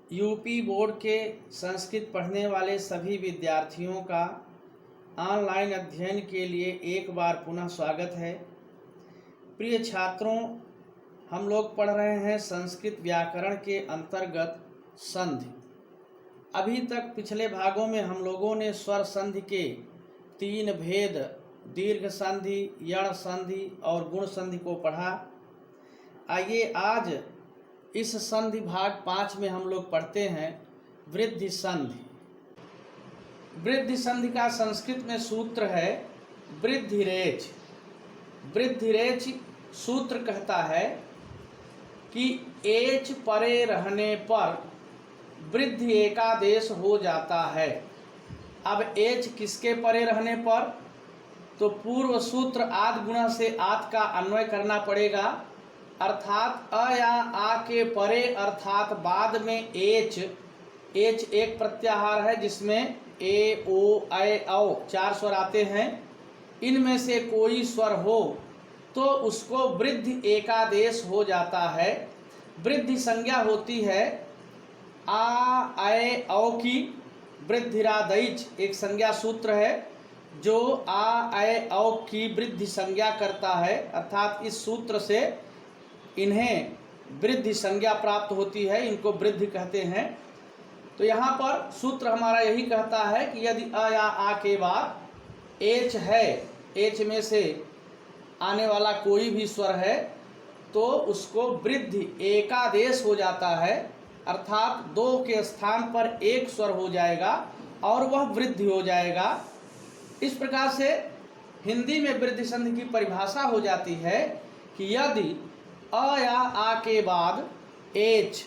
UP board के संस्कृत पढ़ने वाले सभी विद्यार्थियों का ऑनलाइन अध्ययन के लिए एक बार पुनः स्वागत है। प्रिय छात्रों, हम लोग पढ़ रहे हैं संस्कृत व्याकरण के अंतर्गत संधि। अभी तक पिछले भागों में हम लोगों ने स्वर संधि के 3 भेद दीर्घ संधि, यण संधि और गुण संधि को पढ़ा। आइए आज इस संधि भाग 5 में हम लोग पढ़ते हैं वृद्धि संधि। वृद्धि संधि का संस्कृत में सूत्र है वृद्धिरेच। वृद्धिरेच सूत्र कहता है कि एच परे रहने पर वृद्धि एकादेश हो जाता है। अब एच किसके परे रहने पर, तो पूर्व सूत्र आद गुणा से आद का अन्वय करना पड़ेगा, अर्थात अ या आ के परे अर्थात बाद में एच एक प्रत्याहार है जिसमें ए ओ ऐ औ 4 स्वर आते हैं। इनमें से कोई स्वर हो तो उसको वृद्धि एकादेश हो जाता है। वृद्धि संज्ञा होती है आ ऐ औ की। वृद्धिरादैच एक संज्ञा सूत्र है जो आ ऐ औ की वृद्धि संज्ञा करता है, अर्थात इस सूत्र से इन्हें वृद्धि संज्ञा प्राप्त होती है, इनको वृद्धि कहते हैं। तो यहाँ पर सूत्र हमारा यही कहता है कि यदि अ या आ के बाद एच है, एच में से आने वाला कोई भी स्वर है तो उसको वृद्धि एकादेश हो जाता है, अर्थात 2 के स्थान पर 1 स्वर हो जाएगा और वह वृद्धि हो जाएगा। इस प्रकार से हिंदी में वृद्धि संधि की परिभाषा हो जाती है कि यदि अ या आ के बाद एच,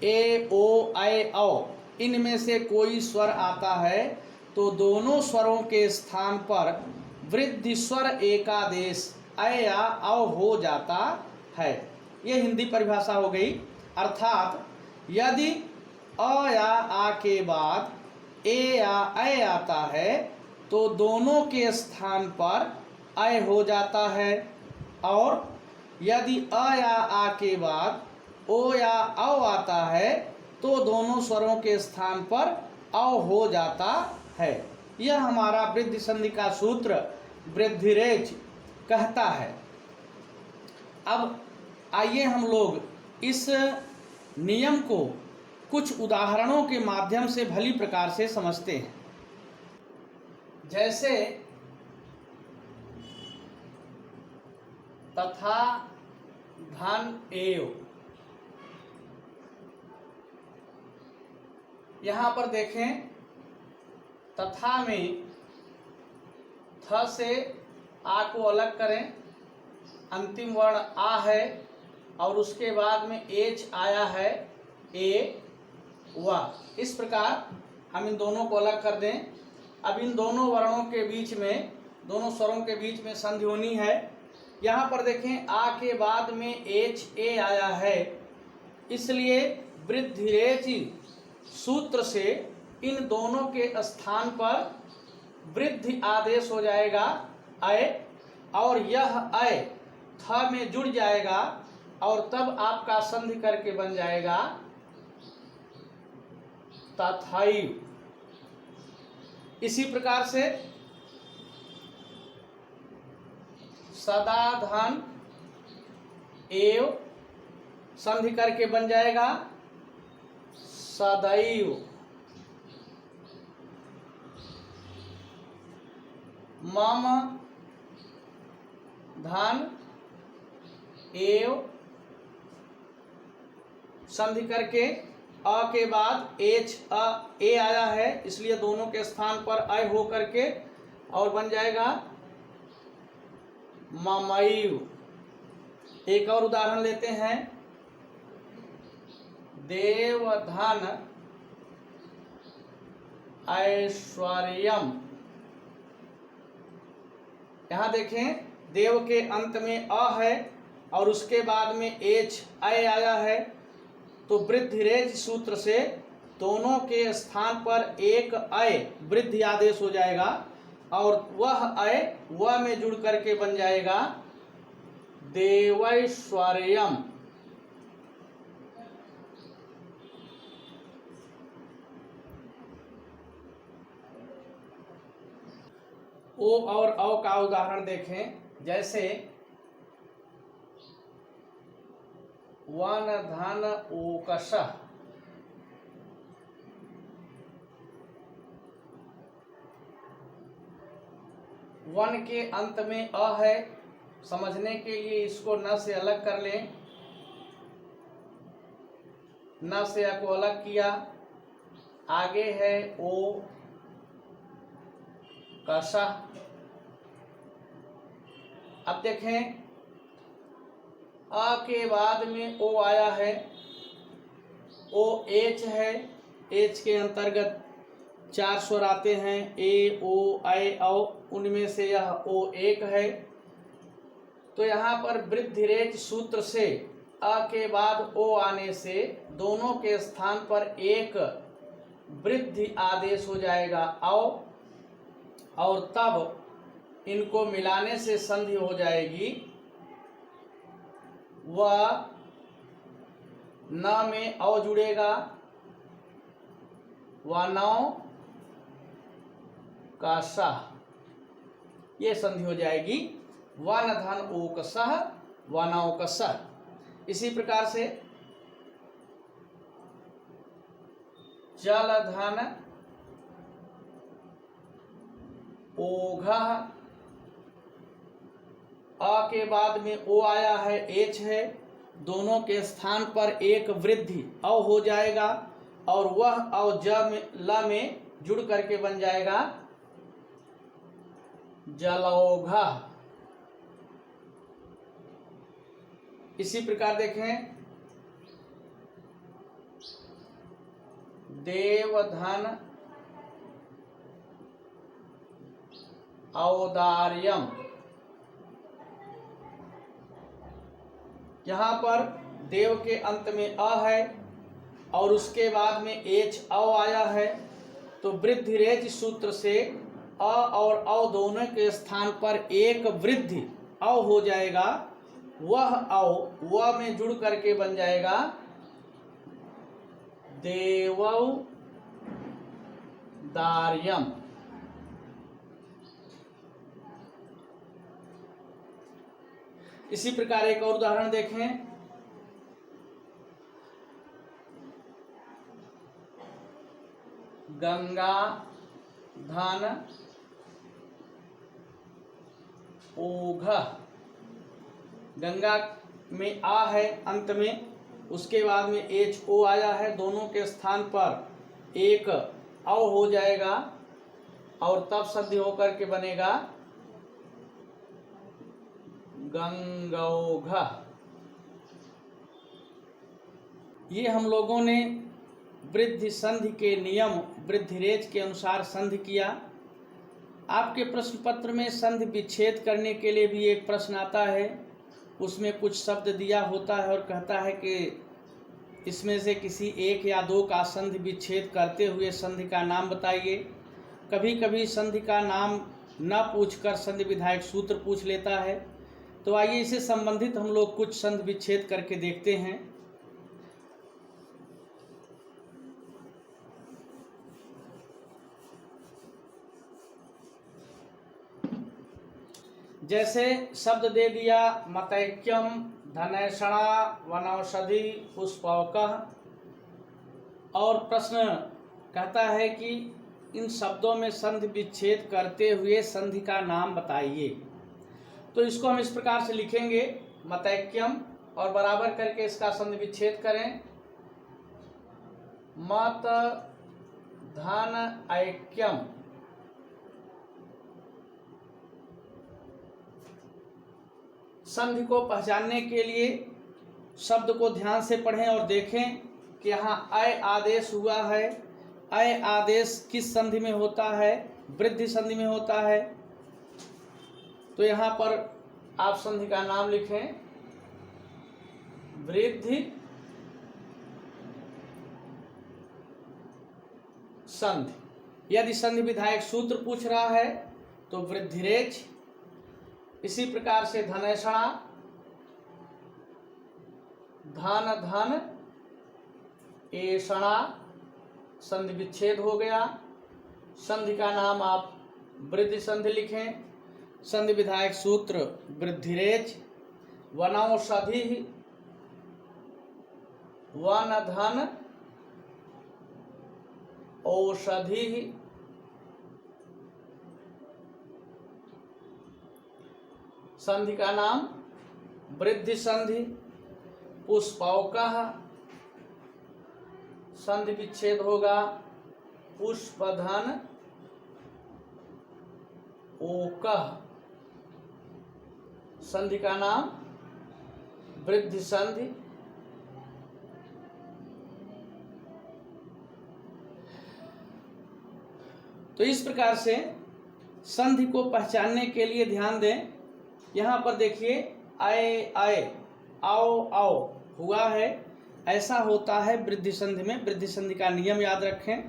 ए ओ ऐ औ इनमें से कोई स्वर आता है तो दोनों स्वरों के स्थान पर वृद्धि स्वर एकादेश ऐ या औ हो जाता है। ये हिंदी परिभाषा हो गई। अर्थात यदि अ या आ के बाद ए या ऐ आता है तो दोनों के स्थान पर ऐ हो जाता है, और यदि अ या आ के बाद ओ या औ आता है तो दोनों स्वरों के स्थान पर औ हो जाता है। यह हमारा वृद्धि संधि का सूत्र वृद्धिरेच कहता है। अब आइए हम लोग इस नियम को कुछ उदाहरणों के माध्यम से भली प्रकार से समझते हैं। जैसे तथा, धन, एव। यहाँ पर देखें, तथा में थ से आ को अलग करें, अंतिम वर्ण आ है और उसके बाद में एच आया है ए व। इस प्रकार हम इन दोनों को अलग कर दें। अब इन दोनों वर्णों के बीच में, दोनों स्वरों के बीच में संधि होनी है। यहाँ पर देखें, आ के बाद में एच ए आया है, इसलिए वृद्धिरेच सूत्र से इन दोनों के स्थान पर वृद्धि आदेश हो जाएगा ऐ, और यह ऐ थ में जुड़ जाएगा और तब आपका संधि करके बन जाएगा तथैव। इसी प्रकार से सदा, धन, एव संधि करके बन जाएगा सदैव। मम, धन, एव संधि करके अ के बाद एच ए आया है, इसलिए दोनों के स्थान पर अ हो करके और बन जाएगा ममैव। एक और उदाहरण लेते हैं, देव, धन, ऐश्वर्यम। यहाँ देखें, देव के अंत में अ है और उसके बाद में एच ऐ आया है, तो वृद्धिरेच सूत्र से दोनों के स्थान पर एक ऐ वृद्धि आदेश हो जाएगा और वह ऐ व में जुड़ करके बन जाएगा देवैश्वर्यम। ओ और औ का उदाहरण देखें। जैसे वन धन ओकषः, वन के अंत में अ है, समझने के लिए इसको न से अलग कर लें। न से अ को अलग किया, आगे है ओ कषः। अब देखें अ के बाद में ओ आया है, ओ एच है, एच के अंतर्गत 4 स्वर आते हैं, ए ओ ऐ औ, उनमें से यह ओ एक है। तो यहाँ पर वृद्धिरेच सूत्र से अ के बाद ओ आने से दोनों के स्थान पर एक वृद्धि आदेश हो जाएगा औ, और तब इनको मिलाने से संधि हो जाएगी व न में औ जुड़ेगा, वनौ का सह, ये संधि हो जाएगी वन धन ओकसः वनौकसः। इसी प्रकार से जल धन ओघः, अ के बाद में ओ आया है, एच है, दोनों के स्थान पर एक वृद्धि अ हो जाएगा और वह अ ज में ल में जुड़ करके बन जाएगा जलौघः। इसी प्रकार देखें देवधन औदार्यम, यहाँ पर देव के अंत में अ है और उसके बाद में एच औ आया है, तो वृद्धिरेच सूत्र से अ और औ दोनों के स्थान पर एक वृद्धि अ हो जाएगा, वह औ व में जुड़ करके बन जाएगा देवौ दार्यम। इसी प्रकार एक और उदाहरण देखें, गंगा धन ओघः, गंगा में आ है अंत में, उसके बाद में एच ओ आया है, दोनों के स्थान पर एक औ हो जाएगा और तब संधि होकर के बनेगा गंगौघः। ये हम लोगों ने वृद्धि संधि के नियम वृद्धिरेच के अनुसार संधि किया। आपके प्रश्न पत्र में संधि विच्छेद करने के लिए भी एक प्रश्न आता है, उसमें कुछ शब्द दिया होता है और कहता है कि इसमें से किसी एक या दो का संधि विच्छेद करते हुए संधि का नाम बताइए। कभी कभी संधि का नाम न पूछकर संधि विधायक सूत्र पूछ लेता है। तो आइए इससे संबंधित हम लोग कुछ संधि विच्छेद करके देखते हैं। जैसे शब्द दे दिया मतैक्यम धनैषणा वनौषधि पुष्पौकः, और प्रश्न कहता है कि इन शब्दों में संधि विच्छेद करते हुए संधि का नाम बताइए। तो इसको हम इस प्रकार से लिखेंगे मतैक्यम और बराबर करके इसका संधि विच्छेद करें, मत धन ऐक्यम। संधि को पहचानने के लिए शब्द को ध्यान से पढ़ें और देखें कि यहाँ अय आदेश हुआ है। अय आदेश किस संधि में होता है? वृद्धि संधि में होता है। तो यहाँ पर आप संधि का नाम लिखें वृद्धि संधि। यदि संधि विधायक सूत्र पूछ रहा है तो वृद्धिरेच। इसी प्रकार से धनैषणा, धन धन एषणा, संधि विच्छेद हो गया। संधि का नाम आप वृद्धि संधि लिखें। संधि विधायक सूत्र वृद्धिरेच। वनौषधि वन धन औषधि संधि का नाम वृद्धि संधि। पुष्पौकः संधि विच्छेद होगा पुष्पधन ओकः संधि का नाम वृद्धि संधि। तो इस प्रकार से संधि को पहचानने के लिए ध्यान दें। यहाँ पर देखिए आए आए, आओ आओ हुआ है, ऐसा होता है वृद्धि संधि में। वृद्धि संधि का नियम याद रखें।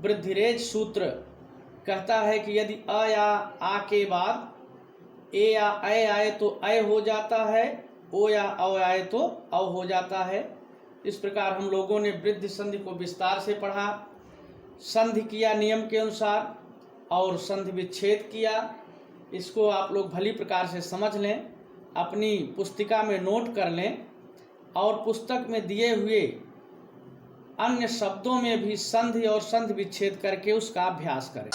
वृद्धिरेच सूत्र कहता है कि यदि अ या आ के बाद ए या ऐ आए तो ऐ हो जाता है, ओ या औ आए तो औ हो जाता है। इस प्रकार हम लोगों ने वृद्धि संधि को विस्तार से पढ़ा, संधि किया नियम के अनुसार और संधि विच्छेद किया। इसको आप लोग भली प्रकार से समझ लें, अपनी पुस्तिका में नोट कर लें और पुस्तक में दिए हुए अन्य शब्दों में भी संधि और संधि विच्छेद करके उसका अभ्यास करें।